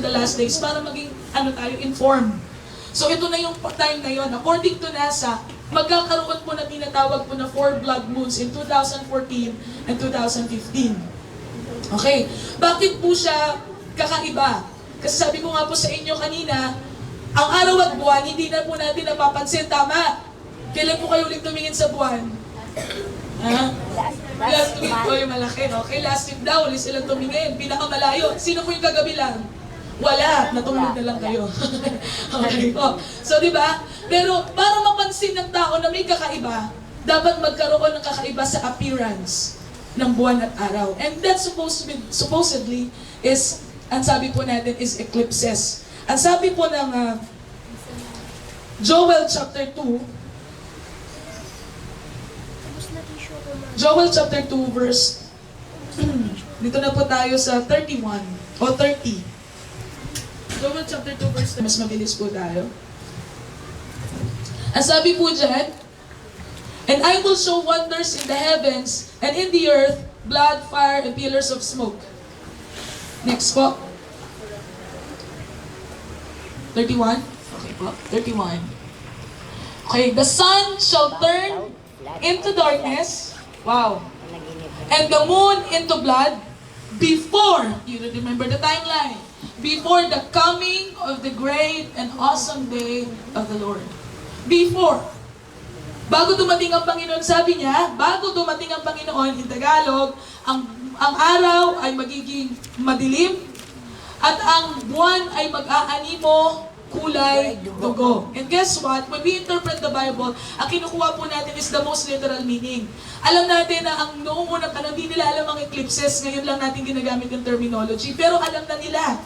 the last days para maging informed. So ito na yung time na yun. According to NASA, magkakaroon po na tinatawag po na 4 blood moons in 2014 and 2015. Okay, bakit po siya kakaiba? Kasi sabi ko nga po sa inyo kanina, ang araw at buwan, hindi na po natin napapansin. Tama? Kailan po kayo ulit tumingin sa buwan? Ha? Last week po yung malaki. Okay, last week daw, ulit silang tumingin. Pinakamalayo. Sino po yung kagabi lang? Wala. Natulog na lang kayo. Okay po. So, di ba? Pero para mapansin ng tao na may kakaiba, dapat magkaroon ng kakaiba sa appearance ng buwan at araw. And that supposedly is, ang sabi po natin is eclipses. Ang sabi po ng Joel chapter 2, Joel chapter 2 verse, dito na po tayo sa 31 o 30. Joel chapter 2 verse, mas mabilis po tayo. Ang sabi po dyan, and I will show wonders in the heavens and in the earth, blood, fire, and pillars of smoke. Next po. 31? Okay po, 31. Okay, the sun shall turn into darkness. Wow. And the moon into blood before, you remember the timeline, before the coming of the great and awesome day of the Lord. Before. Bago dumating ang Panginoon, sabi niya, bago dumating ang Panginoon, in Tagalog, ang araw ay magiging madilim at ang buwan ay mag-aanimo kulay dugo. And guess what? When we interpret the Bible, ang kinukuha po natin is the most literal meaning. Alam natin na ang noong unang panahon, hindi nila alam ang eclipses, ngayon lang natin ginagamit yung terminology, pero alam na nila.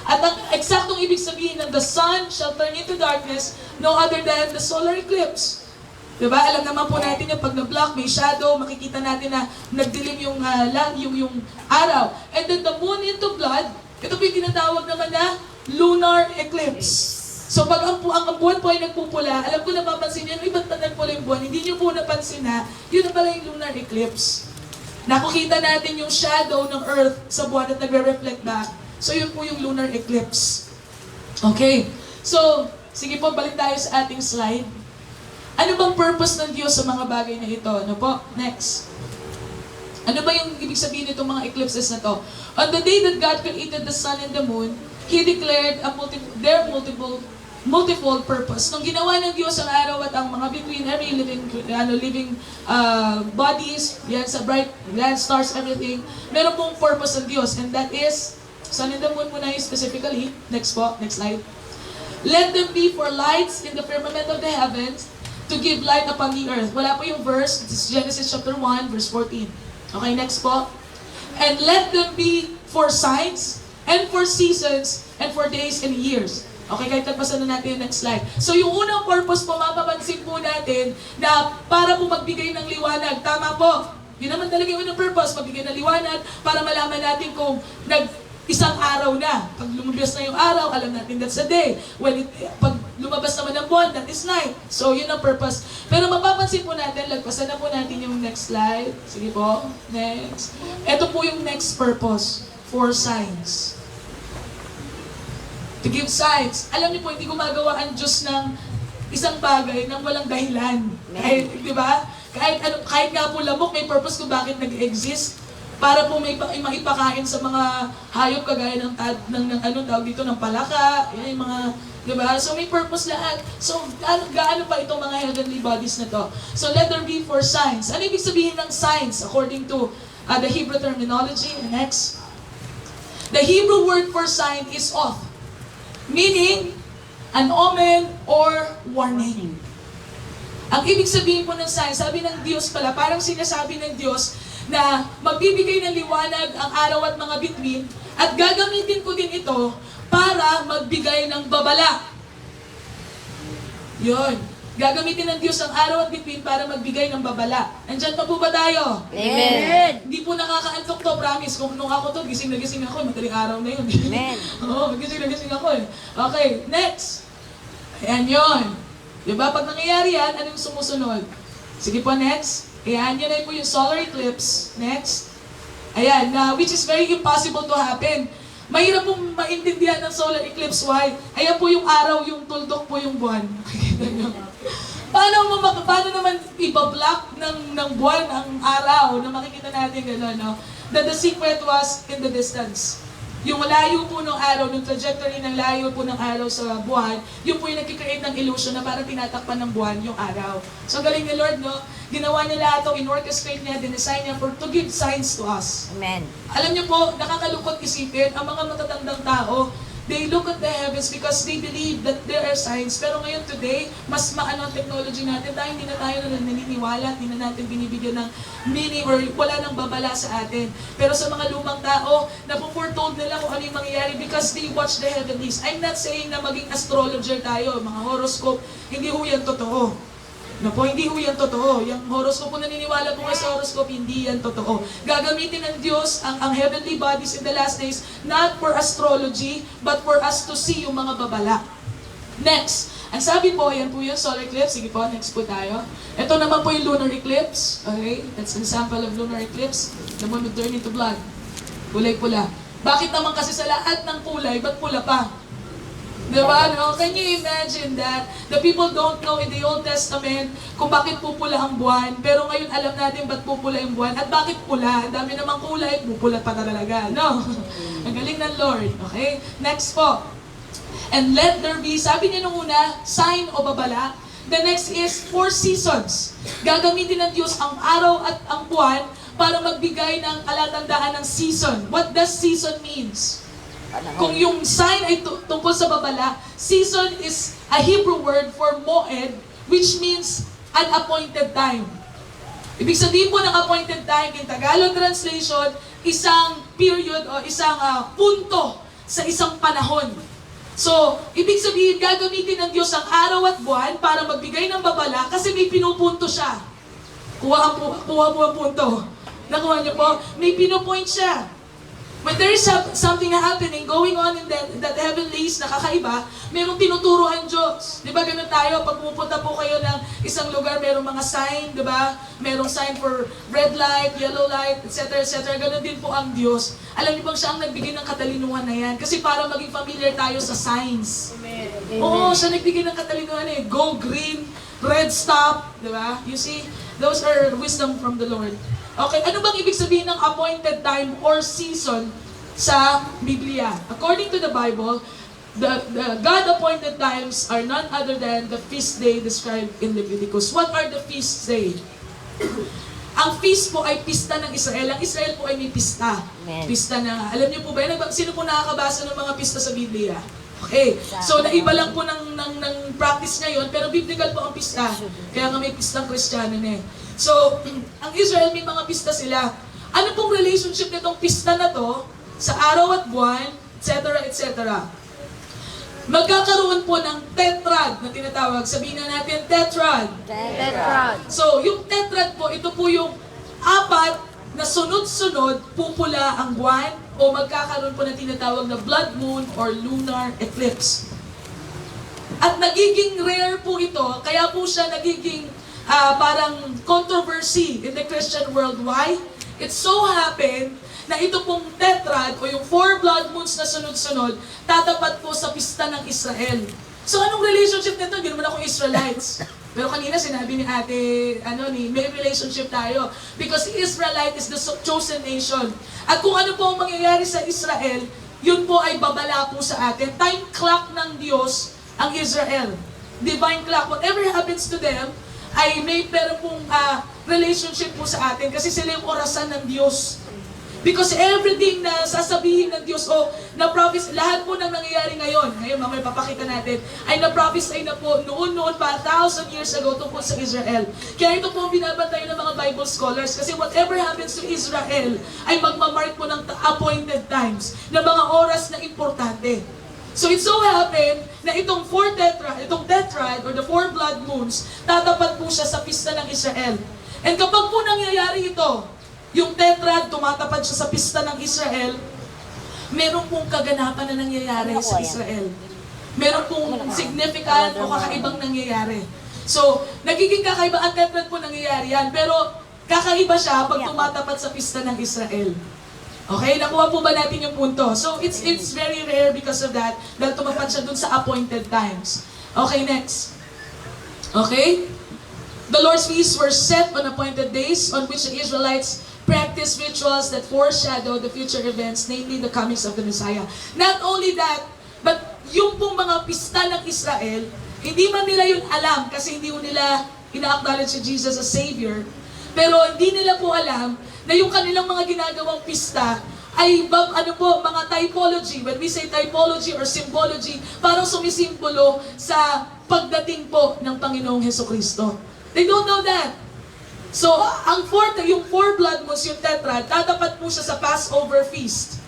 At ang eksaktong ibig sabihin ng the sun shall turn into darkness, no other than the solar eclipse. Diba? Alam naman po natin yung pag na-block, may shadow, makikita natin na nagdilim yung araw. And then the moon into blood, ito po yung tinatawag naman na lunar eclipse. So pag ang buwan po ay nagpupula, alam ko napapansin niyo, iba't na nagpula yung buwan, hindi niyo po napansin na, yun na pala yung lunar eclipse. Nakukita natin yung shadow ng earth sa buwan at nagre-reflect back. So yun po yung lunar eclipse. Okay. So, sige po, balik tayo sa ating slide. Ano bang purpose ng Diyos sa mga bagay na ito? Ano po? Next. Ano ba yung ibig sabihin nitong mga eclipses na to? On the day that God created the sun and the moon, He declared their multifold purpose. Nung ginawa ng Diyos ang araw at ang mga between every living bodies, yan sa bright land, stars, everything, meron pong purpose ng Diyos, and that is, sun and the moon muna specifically. Next po, next slide. Let them be for lights in the firmament of the heavens, to give light upon the earth. Wala po yung verse, this is Genesis chapter 1, verse 14. Okay, next po. And let them be for signs, and for seasons, and for days and years. Okay, kahit tagpasan na natin yung next slide. So yung unang purpose po, mapapansin po natin na para po magbigay ng liwanag. Tama po. Yun naman talaga yung unang purpose, magbigay ng liwanag para malaman natin kung isang araw na. Pag lumabas na yung araw, alam natin that's a day. Pag lumabas naman ang buwan, that is night. So, yun ang purpose. Pero mapapansin po natin, lagpasan na po natin yung next slide. Sige po, next. Ito po yung next purpose, for signs. To give signs. Alam niyo po, hindi gumagawa ang Diyos ng isang bagay nang walang dahilan. Kahit, di ba? Kahit nga po lamok, may purpose kung bakit nag-exist. Para po may maipakain sa mga hayop kagaya ng tawag dito, ng palaka, yan yung mga, di ba? So may purpose lahat. So gaano pa itong mga heavenly bodies na to? So let there be for signs. Ano ibig sabihin ng signs according to the Hebrew terminology? Next. The Hebrew word for sign is oth, meaning an omen or warning. Ang ibig sabihin po ng sign, sabi ng Diyos pala, parang sinasabi ng Diyos na magbibigay ng liwanag ang araw at mga bituin at gagamitin ko din ito para magbigay ng babala. Yun. Gagamitin ng Diyos ang araw at bituin para magbigay ng babala. Nandyan pa po ba tayo? Amen. Hindi po nakakaantok to, promise. Kung nung ako to, gising na gising ako, madaling araw na yun. Amen. Oo, gising na gising ako eh. Okay, next. Ayan yun. Diba? Pag nangyayari yan, anong sumusunod? Sige po, next. Ayan, yun ay po yung solar eclipse. Next. Ayan, which is very impossible to happen. Mahirap pong maintindihan ng solar eclipse. Why? Ayan po yung araw, yung tuldok po yung buwan. Nakikita nyo? Paano naman ibablock ng buwan ang araw na makikita natin gano'n, no? That the secret was in the distance. Yung layo po ng araw, yung trajectory ng layo po ng araw sa buwan, yun po yung nagkikreate ng illusion na parang tinatakpan ng buwan yung araw. So galing ni Lord, no? Ginawa niya lahat ito, in-orchestrate niya, dinesign niya to give signs to us. Amen. Alam niyo po, nakakalungkot isipin, ang mga matatandang tao, they look at the heavens because they believe that there are signs. Pero ngayon today, mas maano ang technology natin, dahil hindi na tayo naniniwala, hindi na natin binibigyan ng meaning or wala nang babala sa atin. Pero sa mga lumang tao, napo-foretold nila kung ano yung mangyayari because they watch the heavenlies. I'm not saying na maging astrologer tayo, mga horoscope, hindi ho yan totoo. No po, hindi ho yan totoo. Yung horoscope, kung naniniwala po kayo sa horoscope, hindi yan totoo. Gagamitin ng Diyos ang heavenly bodies in the last days, not for astrology, but for us to see yung mga babala. Next, ang sabi po, yan po yung solar eclipse. Sige po, next po tayo. Ito naman po yung lunar eclipse. Okay, that's an example of lunar eclipse. The moon would turn into blood. Kulay-pula. Bakit naman kasi sa lahat ng kulay, ba't pula pa? Diba? No? Can you imagine that? The people don't know in the Old Testament kung bakit pupula ang buwan. Pero ngayon alam natin ba't pupula yung buwan. At bakit pula? Ang dami namang kulay, pupula pa talaga. No? Ang galing ng Lord. Okay? Next po. And let there be, sabi niya nung una, sign o babala. The next is 4 seasons. Gagamitin ng Diyos ang araw at ang buwan para magbigay ng palatandaan ng season. What does season means? Kung yung sign ay tungkol sa babala, season is a Hebrew word for moed, which means an appointed time. Ibig sabihin po ng appointed time, in Tagalog translation, isang period o isang punto sa isang panahon. So, ibig sabihin, gagamitin ng Diyos ang araw at buwan para magbigay ng babala kasi may pinupunto siya. Kuha po ang punto. Nakuha niyo po? May pinupoint siya. When there is something happening, going on in that heavenlies na kakaiba, merong tinuturo ang Diyos. Di ba ganun tayo? Pag pupunta po kayo ng isang lugar, merong mga sign, di ba? Merong sign for red light, yellow light, etc. etc. Ganun din po ang Diyos. Alam niyo bang siya ang nagbigay ng katalinuhan na yan? Kasi para maging familiar tayo sa signs. Amen. Oo, siya nagbigay ng katalinuhan eh. Go green, red stop, di ba? You see? Those are wisdom from the Lord. Okay, ano bang ibig sabihin ng appointed time or season sa Biblia? According to the Bible, the God-appointed times are none other than the feast day described in Leviticus. What are the feast day? Ang feast po ay pista ng Israel. Ang Israel po ay may pista. Amen. Pista na, alam niyo po ba, sino po nakakabasa ng mga pista sa Biblia? Okay, so naiba lang po ng practice ngayon, pero biblical po ang pista. Kaya nga may pistang Kristiyano na eh. So, ang Israel may mga pista sila. Ano pong relationship nitong pista na to sa araw at buwan, etc. etc. Magkakaroon po ng tetrad na tinatawag. Sabihin na natin tetrad. Tetrad. So, yung tetrad po, ito po yung 4 na sunod-sunod pupula ang buwan o magkakaroon po ng tinatawag na blood moon or lunar eclipse. At nagiging rare po ito, kaya po siya nagiging parang controversy in the Christian world. Why? It so happened na ito pong tetrad o yung 4 blood moons na sunod-sunod, tatapat po sa pista ng Israel. So anong relationship nito? Hindi naman ako Israelites. Pero kanina sinabi ni ate, may relationship tayo. Because Israelite is the chosen nation. At kung ano po ang mangyayari sa Israel, yun po ay babala po sa atin. Time clock ng Diyos ang Israel. Divine clock. Whatever happens to them, ay may pero pong relationship po sa atin kasi sila yung orasan ng Diyos. Because everything na sasabihin ng Diyos o na-prophesy, lahat po ng nangyayari ngayon mamaya papakita natin, ay na-prophesy na po noon pa 1,000 years ago tungkol sa Israel. Kaya ito po ang binabantayan ng mga Bible scholars kasi whatever happens to Israel ay magmamark po ng appointed times, na mga oras na importante. So it so happened na itong tetrad or the 4 blood moons, tatapat po siya sa pista ng Israel. And kapag po nangyayari ito, yung tetrad, tumatapat siya sa pista ng Israel, meron pong kaganapan na nangyayari sa Israel. Meron pong significant o kakaibang nangyayari. So, nagiging kakaiba ang tetrad po nangyayari yan, pero kakaiba siya pag tumatapat sa pista ng Israel. Okay, nakuha po ba natin yung punto? So, it's very rare because of that, dahil tumapad siya dun sa appointed times. Okay, next. Okay? The Lord's feasts were set on appointed days on which the Israelites practiced rituals that foreshadow the future events, namely the comings of the Messiah. Not only that, but yung pong mga pista ng Israel, hindi man nila yun alam kasi hindi nila ina-acknowledge si Jesus as Savior, pero hindi nila po alam na yung kanilang mga ginagawang pista ay mga typology. When we say typology or symbology, parang sumisimbolo sa pagdating po ng Panginoong Hesukristo. They don't know that. So, yung four blood moons, yung tetrad, tatapat po siya sa Passover feast.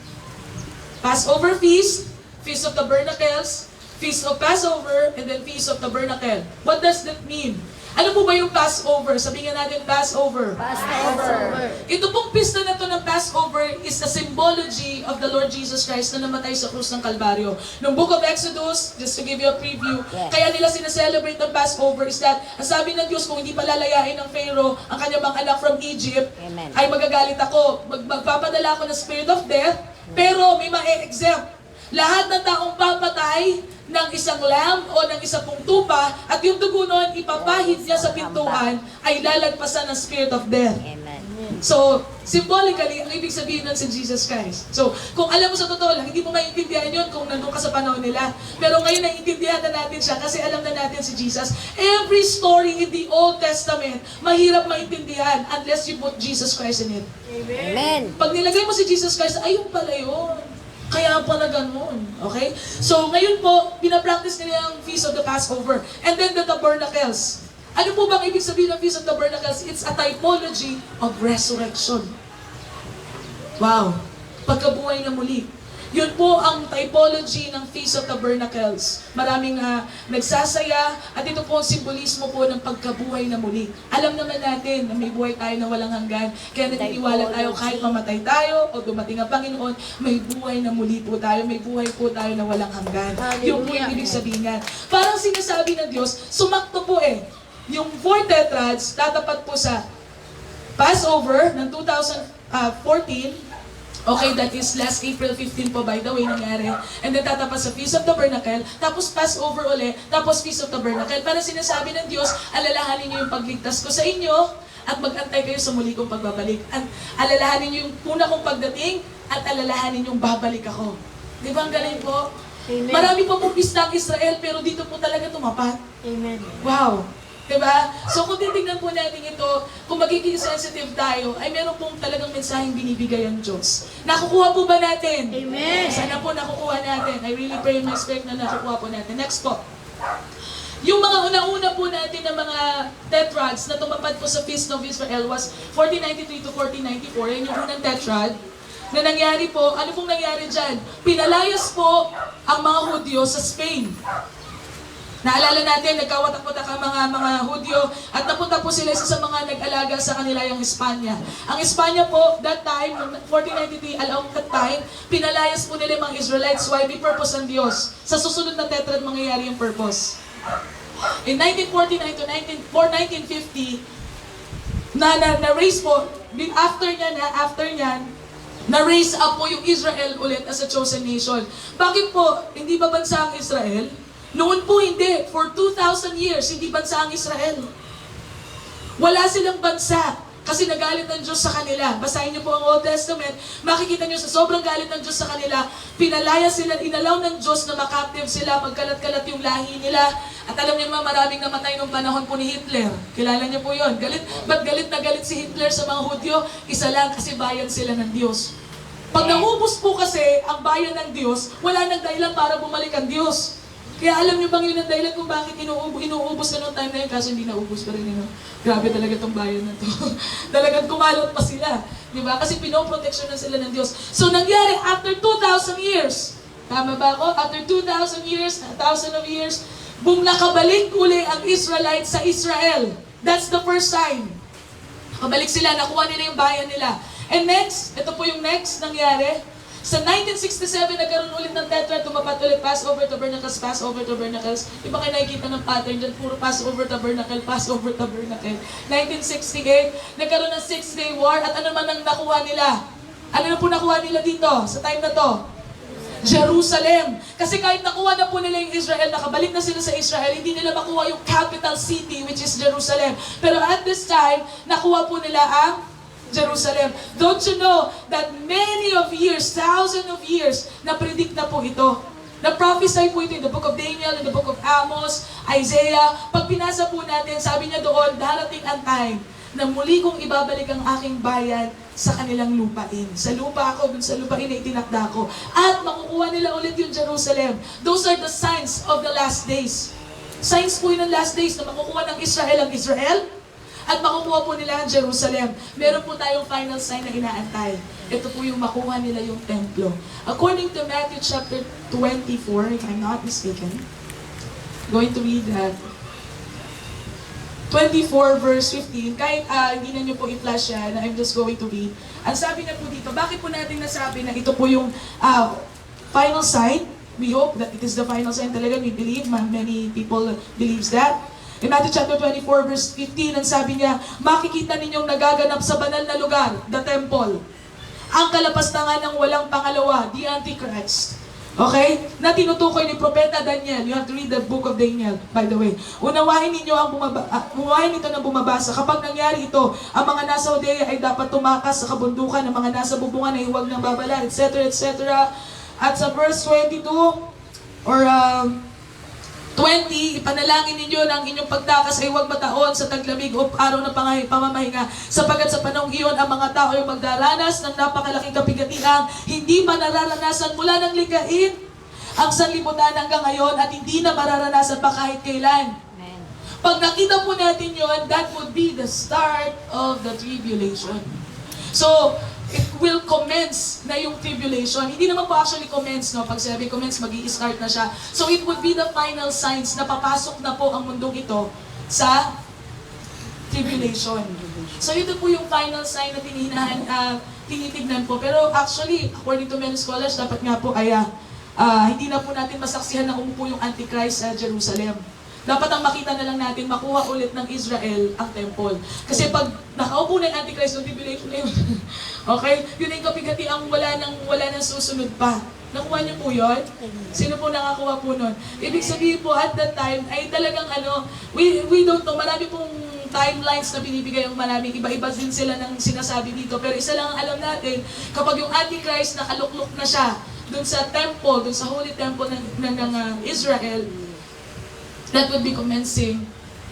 Passover feast, Feast of Tabernacles, Feast of Passover, and then Feast of Tabernacle. What does that mean? Ano po ba yung Passover? Sabihin nga natin Passover. Passover. Ito pong pista na to ng Passover is a symbology of the Lord Jesus Christ na namatay sa krus ng Kalbaryo. Noong Book of Exodus, just to give you a preview, kaya nila sinaselebrate ng Passover is that, ang sabi ng Diyos, kung hindi palalayain ng Pharaoh ang kanyang mga anak from Egypt, Amen. ay magagalit ako. Magpapadala ako ng spirit of death, pero may ma-exempt. Lahat ng taong papatay ng isang lamb o ng isa pong tupa at yung dugo nun ipapahid niya sa pintuan ay lalagpasan ng spirit of death. Amen. So, symbolically, ang ibig sabihin nun si Jesus Christ. So, kung alam mo sa totoo lang, hindi mo maintindihan yun kung nandun ka sa panahon nila. Pero ngayon, naiintindihan na natin siya kasi alam na natin si Jesus. Every story in the Old Testament, mahirap maintindihan unless you put Jesus Christ in it. Amen. Pag nilagay mo si Jesus Christ, ayun pala yun. Kaya pala ganun. Okay? So, ngayon po, pinapractice nila ang Feast of the Passover. And then the Tabernacles. Ano po bang ibig sabihin ng Feast of Tabernacles? It's a typology of resurrection. Wow. Pagkabuhay na muli. Yun po ang typology ng Feast of Tabernacles. Maraming nagsasaya at ito po ang simbolismo po ng pagkabuhay na muli. Alam naman natin na may buhay tayo na walang hanggan. Kaya naniniwala tayo kahit mamatay tayo o dumating ang Panginoon, may buhay na muli po tayo. May buhay po tayo na walang hanggan. Yung po yung ibig sabihin yan. Parang sinasabi ng Diyos, sumakto po yung four tetrads tatapat po sa Passover ng 2014. Okay, that is last April 15 po, by the way, nangyari. And then tatapat sa Feast of Tabernacle, tapos Passover uli, tapos Feast of Tabernacle. Para sinasabi ng Diyos, alalahanin niyo yung pagligtas ko sa inyo at mag-antay kayo sa muli kong pagbabalik. At alalahanin niyo yung una kong pagdating at alalahanin yung babalik ako. Di ba ang galing po? Amen. Marami po pong pista ang Israel, pero dito po talaga tumapat. Amen. Wow! Diba? So kung titignan po natin ito, kung magiging sensitive tayo, ay meron pong talagang mensaheng binibigay ang Diyos. Nakukuha po ba natin? Amen. Sana po nakukuha natin. I really pray and expect na nakukuha po natin. Next po. Yung mga una-una po natin na mga tetrads na tumapad po sa Feast of Israel was 1493 to 1494. Yan yung unang tetrad na nangyari po. Ano pong nangyari dyan? Pinalayas po ang mga Hudyo sa Spain. Naalala natin, nagkawatak-watak ang mga Hudyo at napunta po sila sa mga nag-alaga sa kanila yung Espanya. Ang Espanya po, that time, 1493, along that time, pinalayas po nila yung mga Israelites. Why? May purpose ng Diyos. Sa susunod na tetrad, mangyayari yung purpose. In 1949 to 1950, na-raise po, after nyan, na-raise up po yung Israel ulit as a chosen nation. Bakit po, hindi ba bansa ang Israel? Noon po hindi. For 2,000 years, hindi bansa ang Israel. Wala silang bansa kasi nagalit ng Diyos sa kanila. Basahin niyo po ang Old Testament, makikita niyo sa sobrang galit ng Diyos sa kanila, pinalaya sila, inalaw ng Diyos na makaptive sila, magkalat-kalat yung lahi nila. At alam niyo naman, maraming namatay nung panahon po ni Hitler. Kilala niyo po yun. Ba't galit na galit si Hitler sa mga Hudyo? Isa lang, kasi bayan sila ng Diyos. Pag naubos po kasi ang bayan ng Diyos, wala nang dahilan para bumalik ang Diyos. Kaya alam niyo bang yun ang dahilan kung bakit inuubos na noong time na yun, kaso hindi naubos pa rin yun. Grabe talaga tong bayan na to. Talagang kumalot pa sila. Di ba? Kasi pinoproteksyon na sila ng Diyos. So nangyari, after 2,000 years, tama ba ako? After 2,000 years, 1,000 of years, nakabalik uli ang Israelites sa Israel. That's the first sign. Nakabalik sila, nakuha nila yung bayan nila. And next, ito po yung next nangyari. Sa 1967, nagkaroon ulit ng tetrad, tumapat ulit Passover, Tabernacles, Passover, Tabernacles. Iba kayo nakikita ng pattern dyan, puro Passover, Tabernacle, Passover, Tabernacle. 1968, nagkaroon ng 6-day war, at ano man ang nakuha nila? Ano na po nakuha nila dito sa time na to? Jerusalem. Kasi kahit nakuha na po nila yung Israel, nakabalik na sila sa Israel, hindi nila makuha yung capital city, which is Jerusalem. Pero at this time, nakuha po nila ang Jerusalem. Don't you know that many of years, thousands of years, na-predict na po ito. Na-prophesy po ito in the book of Daniel, in the book of Amos, Isaiah. Pag pinasa po natin, sabi niya doon, darating ang time na muli kong ibabalik ang aking bayan sa kanilang lupain. Sa lupa ako, dun sa lupain na itinakda ko. At makukuha nila ulit yung Jerusalem. Those are the signs of the last days. Signs po yun ng last days na makukuha ng Israel ang Israel at makukuha po nila ang Jerusalem. Meron po tayong final sign na inaantay. Ito po yung makuha nila yung templo. According to Matthew chapter 24, if I'm not mistaken, going to read that. 24 verse 15, kahit hindi na nyo po i-flash yan, I'm just going to read. Ang sabi na po dito, bakit po natin nasabi na ito po yung final sign? We hope that it is the final sign talaga. We believe, many people believes that. In Matthew chapter 24 verse 15, ang sabi niya, makikita ninyong nagaganap sa banal na lugar, the temple, ang kalapastangan ng walang pangalawa, the Antichrist. Okay? Na tinutukoy ni Propeta Daniel. You have to read the book of Daniel, by the way. Unawain ninyo ang unawain ito na bumabasa. Kapag nangyari ito, ang mga nasa Judea ay dapat tumakas sa kabundukan, ang mga nasa bubungan ay huwag nang babala, etc., etc. At sa verse 22 or 20, ipanalangin ninyo na ang inyong pagtakas ay huwag mataon sa taglamig o araw ng pamamahinga. Sapagat sa panahong iyon, ang mga tao ay magdaranas ng napakalaking kapigatian, hindi pa nararanasan mula ng likhain ang sanlibutan hanggang ngayon at hindi na mararanasan pa kahit kailan. Amen. Pag nakita po natin yun, that would be the start of the tribulation. So, it will commence na yung tribulation. Hindi naman po actually commence, no? Pag sabi commence, mag-i-start na siya. So it would be the final signs na papasok na po ang mundong ito sa tribulation. So ito po yung final sign na tinitignan po. Pero actually, according to many scholars, dapat nga po ay hindi na po natin masaksihan na umupo yung Antichrist sa Jerusalem. Dapat ang makita na lang natin, makuha ulit ng Israel ang temple. Kasi pag nakaupo na yung Antichrist, yung tribulation na yun. Okay? Yun yung kapigati ang wala nang susunod pa. Nakuha niyo po yun? Sino po nakakuha po nun? Ibig sabihin po, at that time, ay talagang we don't know, marami pong timelines na binibigay yung maraming iba-iba din sila ng sinasabi dito. Pero isa lang ang alam natin, kapag yung Antichrist nakaluklok na siya dun sa temple, dun sa holy temple ng Israel, that would be commencing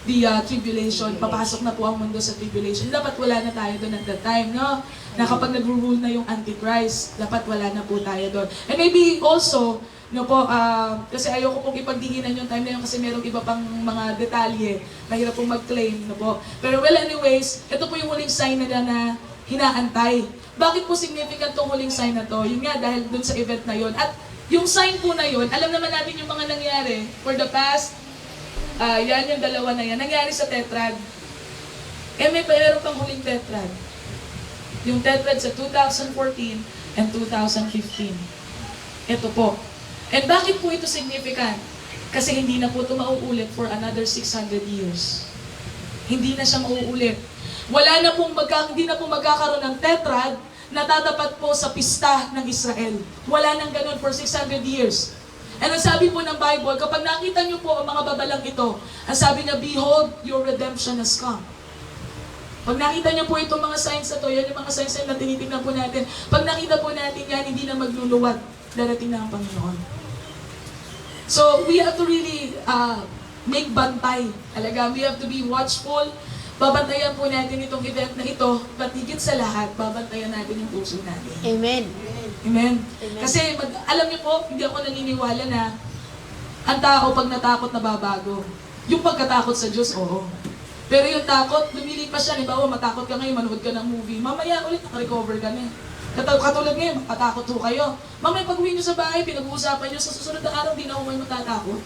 the tribulation. Papasok na po ang mundo sa tribulation. Dapat wala na tayo doon at that time, no? Na kapag nag-rule na yung Antichrist, dapat wala na po tayo doon. And maybe also, no po, kasi ayoko pong ipagdiinan yung time na yun kasi merong iba pang mga detalye. Mahirap pong mag-claim, no po. Pero well, anyways, ito po yung huling sign na hinaantay. Bakit po significant tong huling sign na to? Yun nga, dahil doon sa event na yun. At yung sign po na yun, alam naman natin yung mga nangyari for the past yan yung dalawa na yan. Nangyari sa tetrad. May meron pang huling tetrad. Yung tetrad sa 2014 and 2015. Ito po. And bakit po ito significant? Kasi hindi na po ito mauulit for another 600 years. Hindi na siya mauulit. Hindi na po magkakaroon ng tetrad na tatapat po sa pista ng Israel. Wala nang ganun for 600 years. And ang sabi po ng Bible, kapag nakita niyo po ang mga babalang ito, ang sabi niya, behold, your redemption has come. Pag nakita niyo po itong mga signs na to, yan yung mga signs na tinitingnan po natin. Pag nakita po natin yan, hindi na magluluwag. Darating na ang Panginoon. So, we have to really make bantay. Talaga, we have to be watchful. Babantayan po natin itong event na ito, but higit sa lahat, babantayan natin yung puso natin. Amen. Amen. Amen. Kasi alam niyo po, hindi ako naniniwala na ang tao pag natakot nababago. Yung pagkatakot sa Diyos, oo. Pero yung takot, lumilipas siya. Halimbawa, matakot ka ngayon, manood ka ng movie. Mamaya ulit, nakarecover ka na. Katulad ngayon, makatakot ho kayo. Mamaya pag-uwi niyo sa bahay, pinag-uusapan niyo, sa susunod na araw, di na ako may matatakot.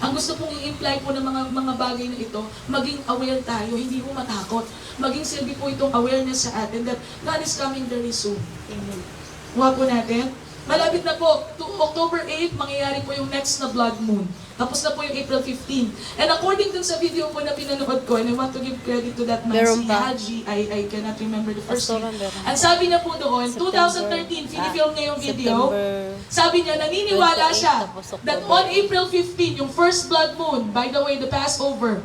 Ang gusto pong i-imply po ng mga bagay na ito, maging aware tayo, hindi po matakot. Maging silbi po itong awareness sa atin that God is coming very soon. Amen. Kuha po natin. Malapit na po. To October 8, mangyayari po yung next na blood moon. Tapos na po yung April 15. And according dun sa video po na pinanood ko, and I want to give credit to that man, Meron si pa? Haji, I cannot remember the first name. Meron. Ang sabi niya po doon, September. 2013, pinifilm niya yung video. September Sabi niya, naniniwala 28, siya tapos October that on April 15, yung first blood moon, by the way, the Passover,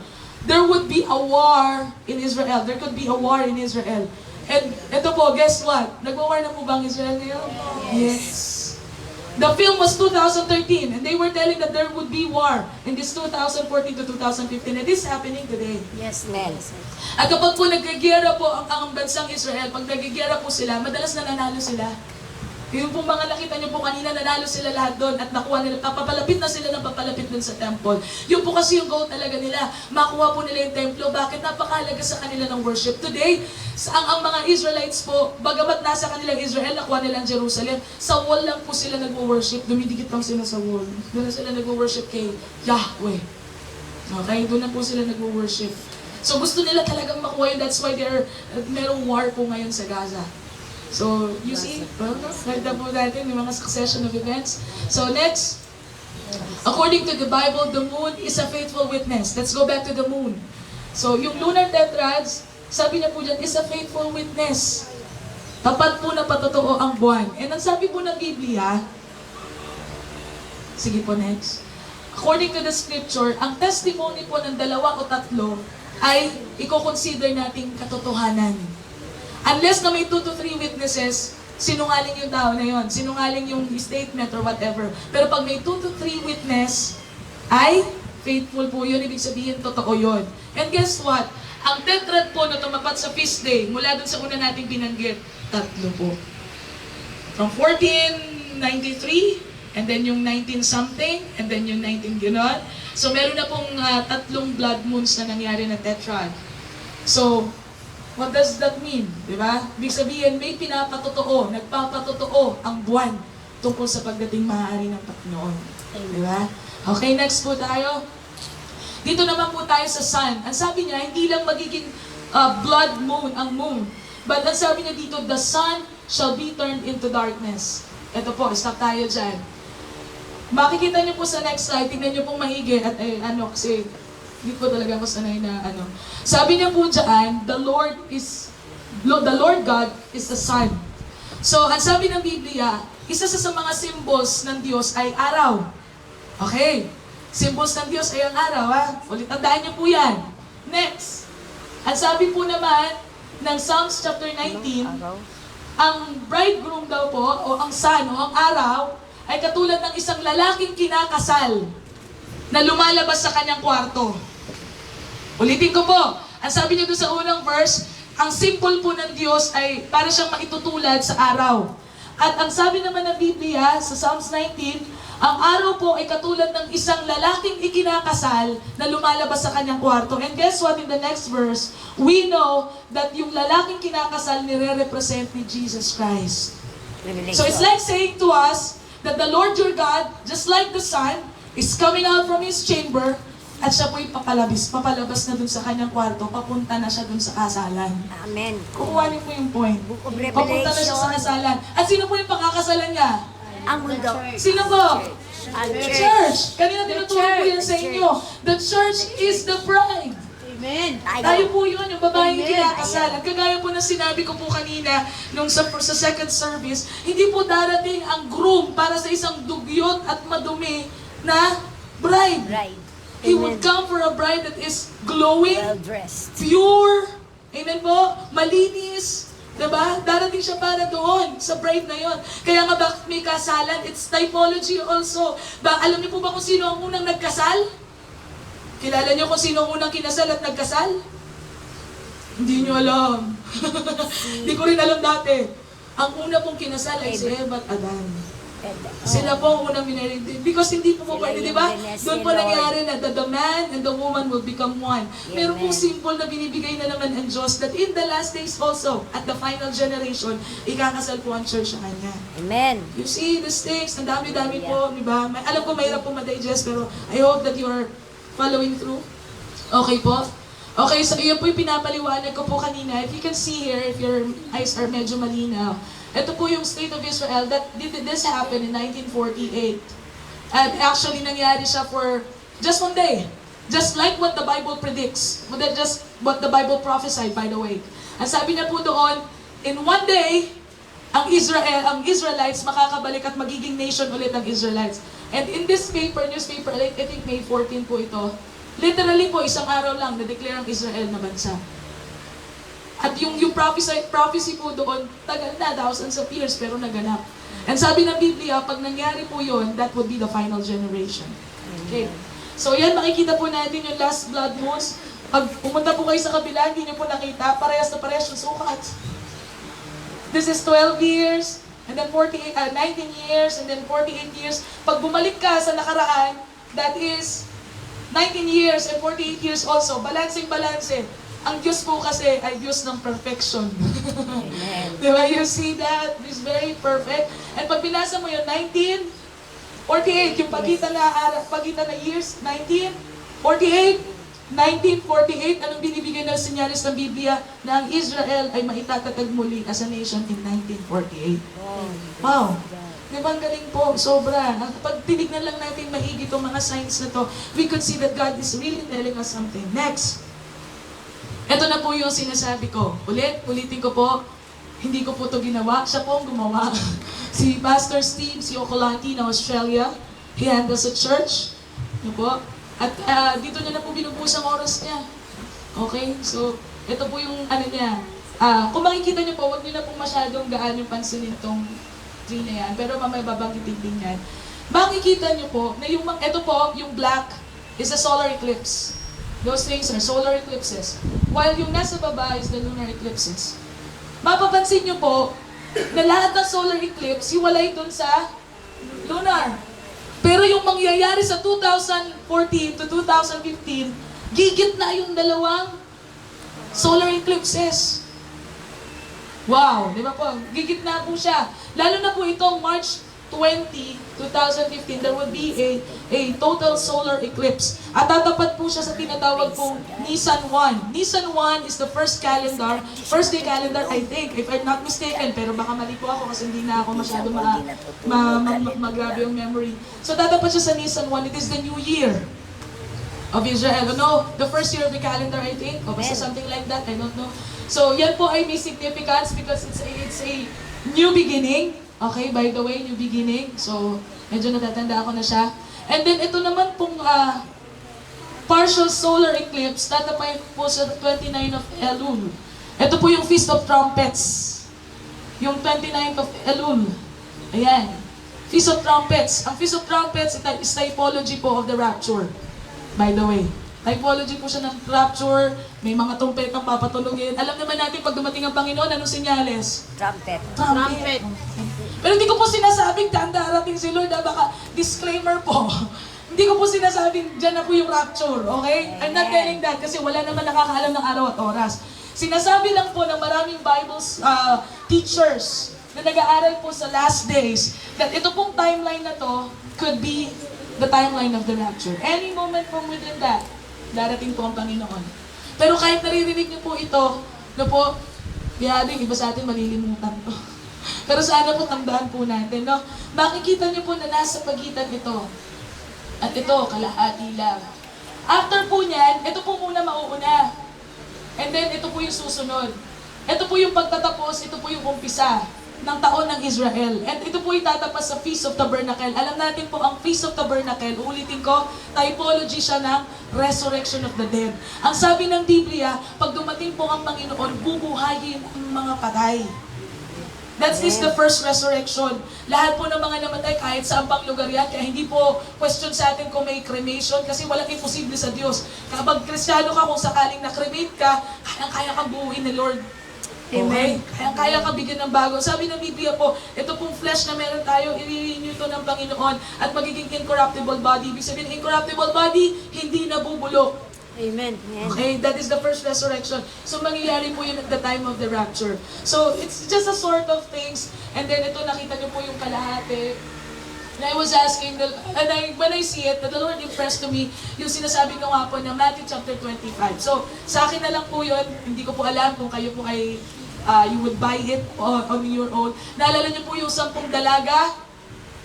there would be a war in Israel. There could be a war in Israel. And ito po, guess what? Nagwa-war na po ba ang Israel ngayon? Yes. The film was 2013, and they were telling that there would be war in this 2014 to 2015, and this is happening today. Yes, men. At kapag po nagigera po ang bansang Israel, pag nagigera po sila, madalas nananalo sila. Yung pong mga nakita niyo po kanina, nanalo sila lahat doon at nakuha nila, papalapit na sila ng papalapit doon sa temple. Yung po kasi yung goal talaga nila, makuha po nila yung templo. Bakit? Napakahalaga sa kanila ng worship. Today, ang mga Israelites po, bagamat nasa kanilang Israel, nakuha nila ang Jerusalem, sa wall lang po sila nagwo-worship, dumidikit lang sila sa wall. Doon na sila nagwo-worship kay Yahweh. Okay, doon na po sila nagwo-worship. So gusto nila talagang makuha yun, that's why merong war po ngayon sa Gaza. So, you see, ganda po natin yung mga succession of events. So, next, according to the Bible, the moon is a faithful witness. Let's go back to the moon. So, yung lunar tetrads, sabi niya po dyan, is a faithful witness. Tapat po na patotoo ang buwan. And ang sabi po ng Biblia, sige po next. According to the scripture, ang testimony po ng dalawa o tatlo ay i-consider nating katotohanan. Unless na may 2 to 3 witnesses, sinungaling yung tao na yon, sinungaling yung statement or whatever. Pero pag may 2 to 3 witness, ay faithful po yun, ibig sabihin totoo yun. And guess what? Ang tetrad po na tumapat sa feast day, mula dun sa una nating binanggit, 3 po. From 1493, and then yung 19-something, and then yung 19 gano'n. So meron na pong 3 blood moons na nangyari na tetrad. So, what does that mean? Diba? Ibig sabihin, may pinapatotoo, nagpapatotoo ang buwan tungkol sa pagdating maaari ng Panginoon. Diba? Okay, next po tayo. Dito naman po tayo sa sun. Ang sabi niya, hindi lang magiging blood moon ang moon. But ang sabi niya dito, the sun shall be turned into darkness. Ito po, stop tayo dyan. Makikita niyo po sa next slide, tingnan niyo pong maigi at kasi hindi ko talaga ako sanay na Sabi niya po dyan, the Lord God is the sun. So, ang sabi ng Biblia, isa sa mga symbols ng Diyos ay araw. Okay. Symbols ng Diyos ay ang araw, ha? Ulit, tandaan niyo po yan. Next. Ang sabi po naman ng Psalms chapter 19, ang bridegroom daw po, o ang sun, o ang araw, ay katulad ng isang lalaking kinakasal na lumalabas sa kanyang kwarto. Ulitin ko po, ang sabi niyo doon sa unang verse, ang symbol po ng Diyos ay para siyang maitutulad sa araw. At ang sabi naman ng Biblia sa Psalms 19, ang araw po ay katulad ng isang lalaking ikinakasal na lumalabas sa kanyang kwarto. And guess what? In the next verse, we know that yung lalaking kinakasal nire-represent ni Jesus Christ. So it's like saying to us that the Lord your God, just like the sun, is coming out from His chamber, at siya po'y papalabas na dun sa kanyang kwarto, papunta na siya dun sa kasalan. Amen. Kukuha niyo po yung point. Book of Papunta na siya sa kasalan. At sino po yung pakakasalan niya? Ang mundo. Sino po? Ang The church. church. Kanina tinuturo ko yan sa inyo. The church is the bride. Amen. Tayo po yun, yung babaeng Amen. kinakasal. At kagaya po na sinabi ko po kanina nung sa second service, hindi po darating ang groom para sa isang dugyot at madumi na bride. Bride. He would come for a bride that is glowing, Well-dressed. pure, amen po, malinis, diba? Darating siya para doon, sa bride na yon. Kaya nga bakit may kasalan? It's typology also. Alam niyo po ba kung sino ang unang nagkasal? Kilala niyo kung sino ang unang kinasal at nagkasal? Hindi niyo alam. Hindi ko rin alam dati. Ang una pong kinasal ay si Eva at Adan. Sila po ang unang minarried. Because hindi po pwede, di ba? Doon po nangyari na the man and the woman will become one. Meron pong simple na binibigay na naman ang Diyos that in the last days also, at the final generation, ikakasal po ang church sa Kanya. Amen. You see, the stakes, ang dami-dami po, di ba? Alam ko mahirap po ma-digest, pero I hope that you are following through. Okay po? Okay, so yun po yung pinapaliwanag ko po kanina. If you can see here, if your eyes are medyo malinaw, Ito po yung state of Israel that this happened in 1948. And actually, nangyari siya for just one day. Just like what the Bible predicts. Just what the Bible prophesied, by the way. Ang sabi niya po doon, in one day, ang Israelites makakabalik at magiging nation ulit ang Israelites. And in this newspaper, I think May 14 po ito, literally po, isang araw lang, na-declare ang Israel na bansa. At yung prophecy po doon, tagal na, thousands of years, pero naganap. And sabi ng Biblia, pag nangyari po yun, that would be the final generation. Okay. So yan, makikita po natin yung last blood moons. Pag pumunta po kayo sa kabila, hindi nyo po nakita, parehas na parehas yung sukat. This is 12 years, and then 19 years, and then 48 years. Pag bumalik ka sa nakaraan, that is 19 years and 48 years also. Balancing-balanse. Ang Diyos po kasi ay Diyos ng perfection. Amen. Diba? You see that? He's very perfect. And pag binasa mo yun, 1948, yung pagitan na years, 1948, 1948, anong binibigay ng sinyalis ng Biblia na ang Israel ay maitatagag muli as a nation in 1948. Wow! Di ba ang galing po? Sobra. Pag tinignan lang natin maigi itong mga signs na to, we could see that God is really telling us something. Next. Ito na po yung sinasabi ko. Ulitin ko po, hindi ko po ito ginawa. Siya po ang gumawa. Si Pastor Steve Siocolati ng Australia. He handles a church. Ano po? At dito niya na po binubuhos ang oras niya. Okay? So, ito po yung ano niya. Kung makikita niyo po, huwag niyo na po masyadong gaan yung pansinin itong tree na yan. Pero mamaya babanggitin din yan. Makikita niyo po na ito po, yung black, is a solar eclipse. Those things are solar eclipses. While yung nasa baba is the lunar eclipses. Mapapansin niyo po na lahat ng solar eclipse, hiwalay dun sa lunar. Pero yung mangyayari sa 2014 to 2015, gigit na yung dalawang solar eclipses. Wow, di ba po? Gigit na po siya. Lalo na po itong March 20, 2015, there would be a total solar eclipse. At tatapat po siya sa tinatawag pong Nisan 1. Nisan 1 is the first day calendar, I think, if I'm not mistaken, pero baka mali po ako kasi hindi na ako masyado magrabe yung memory. So tatapat siya sa Nisan 1, it is the new year of Israel. No, the first year of the calendar, I think, o basta something like that, I don't know. So yan po ay may significance because it's a new beginning. Okay, by the way, new beginning. So, medyo natatanda ako na siya. And then, ito naman pong partial solar eclipse, tatapay po sa 29 of Elul. Ito po yung Feast of Trumpets. Yung 29th of Elul. Ayan. Feast of Trumpets. Ang Feast of Trumpets is typology po of the rapture. By the way. Typology po siya ng rapture, may mga trumpet ang papatulungin. Alam naman natin pag dumating ang Panginoon, anong sinyales? Trumpet. Trumpet. Pero hindi ko po sinasabing darating si Lord, baka disclaimer po. Hindi ko po sinasabing dyan na po yung rapture, okay? I'm not telling that kasi wala naman nakakaalam ng araw at oras. Sinasabi lang po ng maraming Bible teachers na nag-aaral po sa last days that ito pong timeline na to could be the timeline of the rapture. Any moment from within that, darating po ang Panginoon. Pero kahit naririnig niyo po ito, no po, biyading iba sa atin malilimutan to. Pero sana po tandaan po natin, no? Makikita niyo po na nasa pagitan ito. At ito, kalahati lang. After po niyan, ito po muna mauuna. And then, ito po yung susunod. Ito po yung pagtatapos, ito po yung umpisa ng taon ng Israel. And ito po itatapas sa Feast of Tabernacle. Alam natin po, ang Feast of Tabernacle, ulitin ko, typology siya ng resurrection of the dead. Ang sabi ng Biblia, pag dumating po ang Panginoon, bubuhayin ang mga patay. That is the first resurrection. Lahat po ng mga namatay, kahit saan pang lugar yan, kaya hindi po question sa atin kung may cremation, kasi walang imposible sa Diyos. Kapag Kristiyano ka, kung sakaling na-cremate ka, kayang-kaya kang buuin ni Lord. Okay? Kaya ka bigyan ng bago. Sabi ng Biblia po, ito pong flesh na meron tayo, i-renew ito ng Panginoon at magiging incorruptible body. Ibig sabihin, incorruptible body, hindi nabubulok. Amen. Okay, that is the first resurrection. So, mangyayari po yun at the time of the rapture. So, it's just a sort of things. And then, ito, nakita niyo po yung kalahati. And I was asking, when I see it, the Lord impressed to me yung sinasabi ko nga po na Matthew chapter 25. So, sa akin na lang po yun. Hindi ko po alam kung kayo po ay you would buy it on your own. Naalala niyo po yung 10 dalaga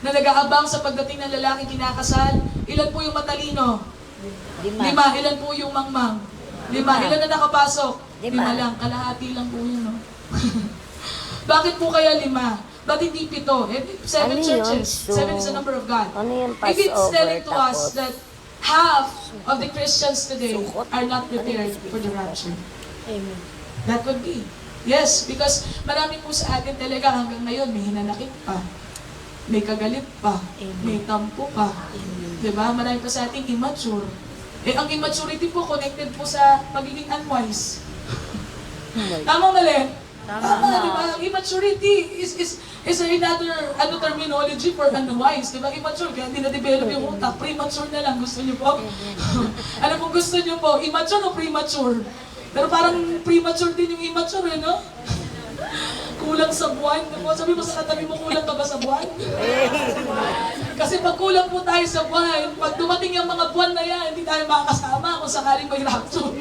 na nag-aabang sa pagdating ng lalaking kinakasal? Ilan po yung matalino? 5. Ilan po yung mangmang? 5. Ilan na nakapasok? 5 lang. Kalahati lang po yun, no? Bakit po kaya 5? Ba't hindi 7? 7 Ano yun? churches. So, 7 is the number of God. Ano yung If it's Passover, telling to us tapos that half of the Christians today are not prepared for the rapture. Amen. That could be. Yes, because marami po sa atin talaga hanggang ngayon may hinanakit pa, may kagalit pa, may tampo pa. Diba? Marami pa sa ating immature. Ang immaturity po connected po sa pagiging unwise. Tama mali? Tama, diba? Ang immaturity is another terminology for unwise. Diba? Immature, kaya hindi na-develop yung utak. Premature na lang. Gusto niyo po? Ano pong gusto niyo po? Immature o premature? Pero parang premature din yung immature, eh, no? Kulang sa buwan. Sabi mo sa katabi mo, kulang ka ba sa buwan? Kasi pag kulang po tayo sa buwan, pag dumating yung mga buwan na yan, hindi tayo makakasama kung sakaling may rapture.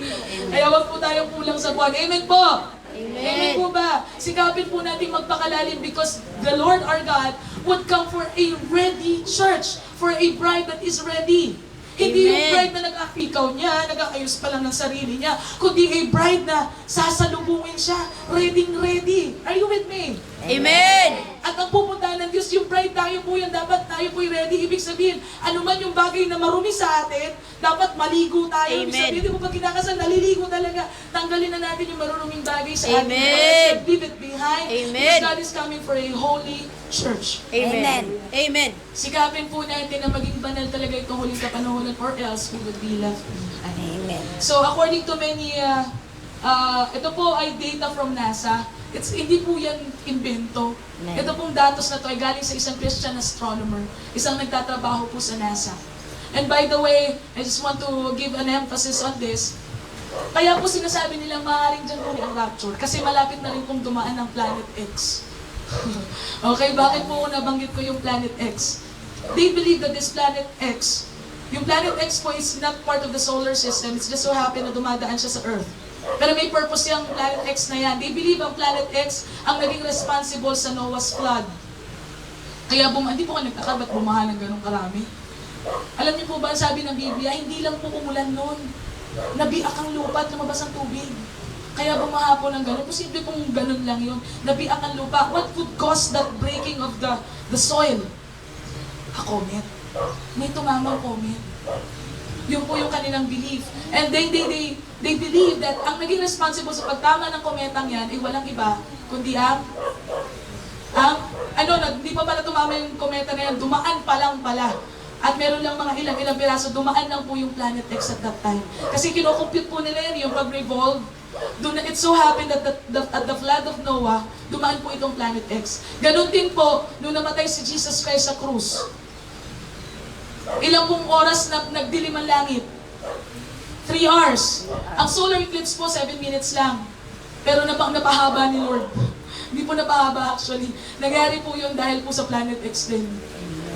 Kaya wag po tayong kulang sa buwan. Amen po! Amen po ba? Sikapin po natin magpakalalim because the Lord our God would come for a ready church, for a bride that is ready. Hindi yung bride na nag-apikaw niya, nag-aayos pa lang ng sarili niya, kundi a bride na sasalubungin siya, ready. Are you with me? Amen! At ang pupuntahan ng Diyos, yung bride, tayo po yan, dapat tayo po ready. Ibig sabihin, ano man yung bagay na marumi sa atin, dapat maligo tayo. Ibig sabihin, di mo pag kinakasal, naliligo talaga. Tanggalin na natin yung maruruming bagay sa atin. Amen. Leave it behind. Amen. Because God is coming for a holy church. Amen. Amen. Sikapin po natin na maging banal talaga itong huling kapanahonan or else we would be left behind. Amen. So according to many, ito po ay data from NASA. Hindi po yan invento. Ito pong datos na to ay galing sa isang Christian astronomer, isang nagtatrabaho po sa NASA. And by the way, I just want to give an emphasis on this. Kaya po sinasabi nila maaaring dyan po ang rapture kasi malapit na rin pong dumaan ang Planet X. Okay, bakit po nabanggit ko yung Planet X? They believe that this Planet X, yung Planet X po is not part of the solar system. It's just so happen na dumadaan siya sa Earth. Pero may purpose yung Planet X na yan. They believe ang Planet X ang naging responsible sa Noah's flood. Kaya hindi po ka nagtaka, ba't bumaha ng ganun karami? Alam niyo po ba, sabi ng Biblia, hindi lang po umulan noon. Nabiak ang lupa at lumabas ang tubig. Kaya bumaha po ng ganun. Posible pong ganun lang yun. Nabiak ang lupa. What could cause that breaking of the soil? A comet. May tumamang comet. Yun po yung kanilang belief. And they believe that ang naging responsible sa pagtama ng kometang yan ay walang iba, kundi hindi pa pala tumama yung kometa na yan, dumaan pa lang pala. At meron lang mga ilang piraso, dumaan lang po yung Planet X at that time. Kasi kinocompute po nila yan, yung pag-revolve. It so happened that at the flood of Noah, dumaan po itong Planet X. Ganon din po, nung namatay si Jesus Christ sa krus. Ilang pong oras na nagdilim ang langit? 3 hours. Ang solar eclipse po, 7 minutes lang. Pero napahaba ni Lord. Hindi po napahaba actually. Nangyari po yun dahil po sa Planet X din.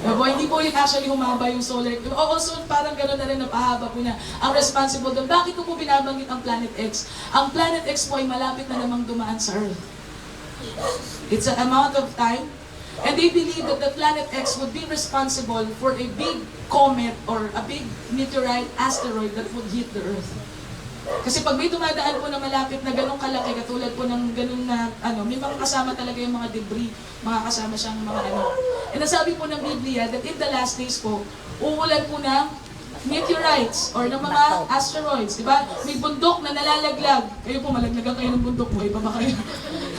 Hindi po yun actually humaba yung solar eclipse. Also, parang gano'n na rin napahaba po niya. Ang responsible doon. Bakit ko po binabanggit ang Planet X? Ang Planet X po ay malapit na namang dumaan sa Earth. It's an amount of time. And they believe that the Planet X would be responsible for a big comet or a big meteorite asteroid that would hit the Earth. Kasi pag may dumadaan po na malapit na ganong kalaki, katulad po ng ganong na, may mga kasama talaga yung mga debris, mga kasama siyang mga And nasabi po ng Biblia that in the last days po, uulan po ng meteorites or ng mga asteroids, di ba? May bundok na nalalaglag. Kayo po, malaglagan kayo ng bundok, buhay pa ba kayo?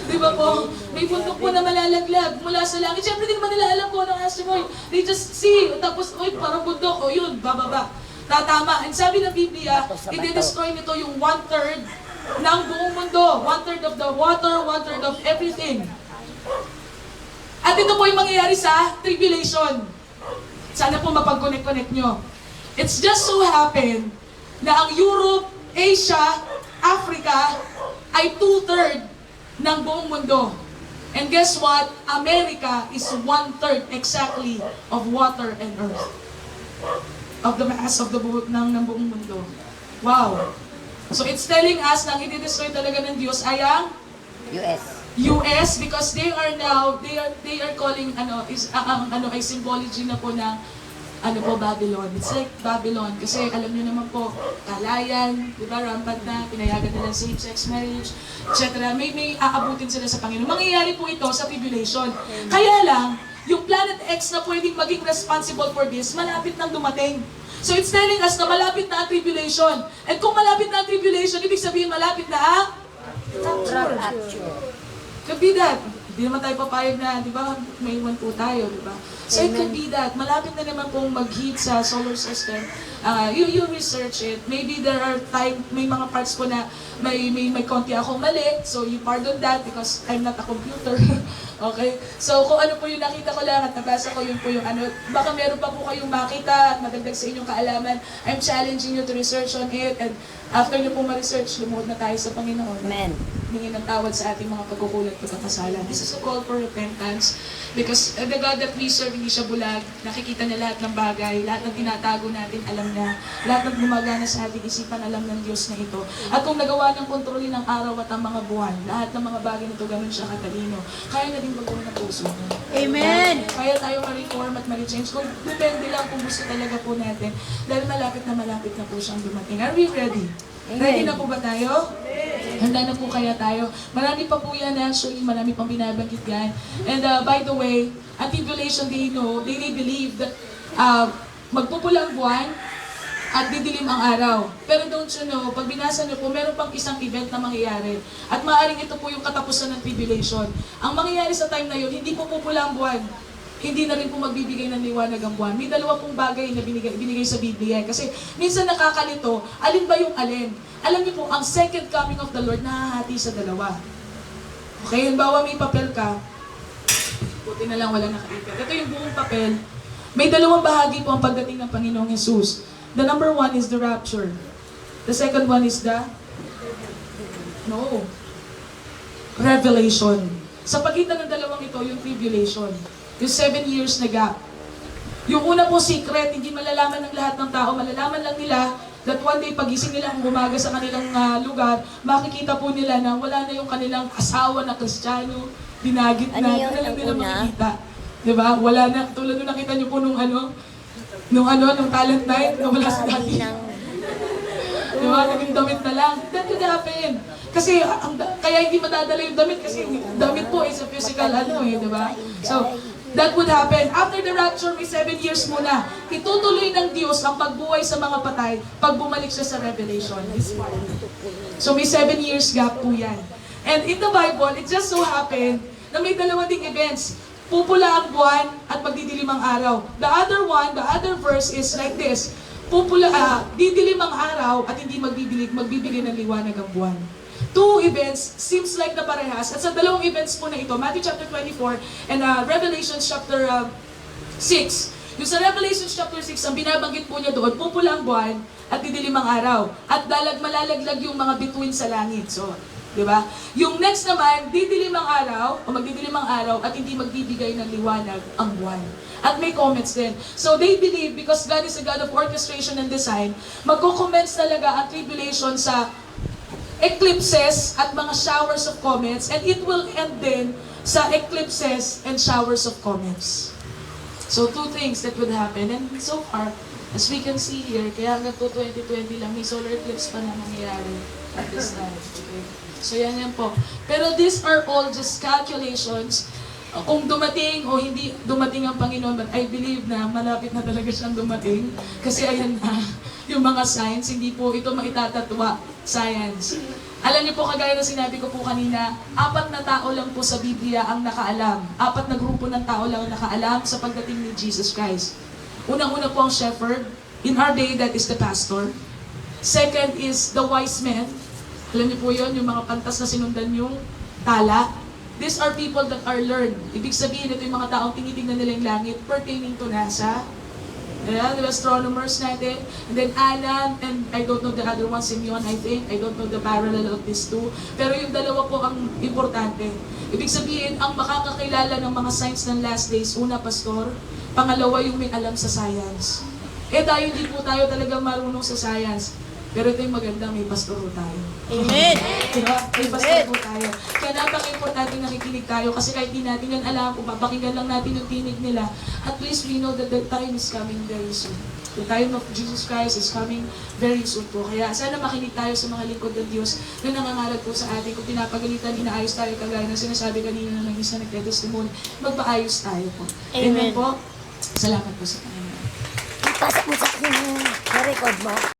Di ba po? May bundok po na malalaglag mula sa langit. Siyempre, di naman nila alam ko anong asteroid. They just see, tapos, parang bundok, yun, bababa. Tatama. And sabi ng Biblia, i-destroy nito yung 1/3 ng buong mundo. 1/3 of the water, 1/3 of everything. At ito po yung mangyayari sa tribulation. Sana po mapag-connect nyo. It's just so happen na ang Europe, Asia, Africa ay 2/3 ng buong mundo. And guess what? America is 1/3 exactly of water and earth. Of the mass of ng buong mundo. Wow! So it's telling us na ang i-destroy talaga ng Diyos ay ang US. US, because they are now, they are calling, ay symbology na po ng, Babylon. It's like Babylon. Kasi alam niyo naman po, kalayan, di ba, rampant na, pinayagan nila same-sex marriage, etc. May aabutin sila sa Panginoon. Mangyayari po ito sa tribulation. Kaya lang, yung Planet X na pwedeng maging responsible for this, malapit nang dumating. So it's telling us na malapit na ang tribulation. And kung malapit na ang tribulation, ibig sabihin malapit na ang could be that. Hindi naman tayo papayag na, di ba, may iwan po tayo, di ba? So it could be that. Malapit na naman pong mag-heat sa solar system. You research it. Maybe there are may mga parts po na may konti akong mali. So you pardon that because I'm not a computer. Okay? So kung ano po yung nakita ko lang at nabasa ko, yun po yung baka meron pa po kayong makita at madagdag sa inyong kaalaman. I'm challenging you to research on it. And after nyo po ma-research, lumuhod na tayo sa Panginoon. Amen. Hingin ng tawad sa ating mga pagkukulat at pagkakasalan. This is a call for repentance because the God that we serve, hindi siya bulag. Nakikita niya lahat ng bagay, lahat ng tinatago natin, alam niya. Lahat ng gumagana sa ating isipan, alam ng Diyos na ito. At kung nagawa ng kontrolin ng araw at ang mga buwan, lahat ng mga bagay nito, ganun siya katalino. Kaya na din baguhin ng puso niya. Amen. Kaya tayo ma-reform at ma-change. Kung depende lang kung gusto talaga po natin. Dahil malapit na po siyang dumating. Are we ready? Amen. Ready na po ba tayo? Handa na po kaya tayo. Marami pa po yan actually, marami pang binabanggit yan. And by the way, ang tribulation, they believe that magpupula ang buwan at didilim ang araw. Pero don't you know, pag binasa nyo po, meron pang isang event na mangyayari. At maaaring ito po yung katapusan ng tribulation. Ang mangyayari sa time na yun, hindi po pupula ang buwan. Hindi na rin po magbibigay ng liwanag ang buwan. May dalawa pong bagay na binigay sa Biblia. Kasi minsan nakakalito, alin ba yung alin? Alam niyo po, ang second coming of the Lord nahahati sa dalawa. Okay, halimbawa may papel ka, buti na lang wala nakaipat. Ito yung buong papel. May dalawang bahagi po ang pagdating ng Panginoong Jesus. The number one is the rapture. The second one is the revelation. Sa pagitan ng dalawang ito, yung tribulation. Yung 7 years na gap. Yung una po secret, hindi malalaman ng lahat ng tao. Malalaman lang nila that one day pagising nila kung umaga sa kanilang lugar, makikita po nila na wala na yung kanilang asawa na Kristiyano, dinagit na, Ano yun na lang ang nila una? makikita. Diba? Wala na, tulad nung nakita niyo po nung talent night, na wala sa dati. Diba? Naging damit na lang. That could happen. Kasi, kaya hindi madadala yung damit kasi damit po is a physical diba? So, that would happen. After the rapture, may 7 years muna. Itutuloy ng Diyos ang pagbuhay sa mga patay pag bumalik siya sa Revelation. So may 7 years gap po yan. And in the Bible, it just so happened na may dalawa ding events. Pupula ang buwan at magdidilim ang araw. The other verse is like this. Didilim ang araw at hindi magbibigay ng liwanag ang buwan. Two events seems like na parehas. At sa dalawang events po na ito, Matthew chapter 24 and Revelation chapter 6. Yung sa Revelation chapter 6, ang binabanggit po niya doon, pupula ang buwan at didilim ang araw. At malalaglag yung mga bituin sa langit. So, di ba? Yung next naman, didilim ang araw, o magdidilim ang araw at hindi magbibigay ng liwanag ang buwan. At may comments din. So they believe, because God is a God of orchestration and design, magko-commence talaga ang tribulation sa eclipses at mga showers of comets, and it will end din sa eclipses and showers of comets. So two things that would happen, and so far, as we can see here, kaya hanggang 2020 lang, may solar eclipse pa na nangyayari at this time. Okay? So yan po. Pero these are all just calculations. Kung dumating o hindi dumating ang Panginoon, but I believe na malapit na talaga siyang dumating. Kasi ayan na, yung mga signs, hindi po ito maitatatwa, science. Alam niyo po, kagaya na sinabi ko po kanina, 4 na tao lang po sa Biblia ang nakaalam. 4 na grupo ng tao lang ang nakaalam sa pagdating ni Jesus Christ. Unang-una po ang shepherd. In our day, that is the pastor. Second is the wise men. Alam niyo po yun, yung mga pantas na sinundan yung tala. These are people that are learned. Ibig sabihin, ito yung mga taong tinitingnan nila yung langit pertaining to NASA. The astronomers natin. And then Anan, and I don't know the other one, Simeon, I think. I don't know the parallel of these two. Pero yung dalawa po ang importante. Ibig sabihin, ang makakakilala ng mga signs ng last days, una, pastor. Pangalawa, yung may alam sa science. Tayo hindi po tayo talagang marunong sa science. Pero ito yung maganda, may pastor po tayo. Amen. Diba? May pastor po tayo. Kaya napaka-importante nakikinig tayo kasi kahit di natin yan alam, kung papakinggan lang natin yung tinig nila, at least we know that the time is coming very soon. The time of Jesus Christ is coming very soon po. Kaya sana makinig tayo sa mga lingkod ng Diyos na nangangarap po sa atin. Kung pinapagalitan, inaayos tayo kagaya ng sinasabi kanina ng isa nagte-testimony, magpaayos tayo po. Amen Amen. po. Salamat po sa Panginoon. Ipasa mo sa akin yung record mo.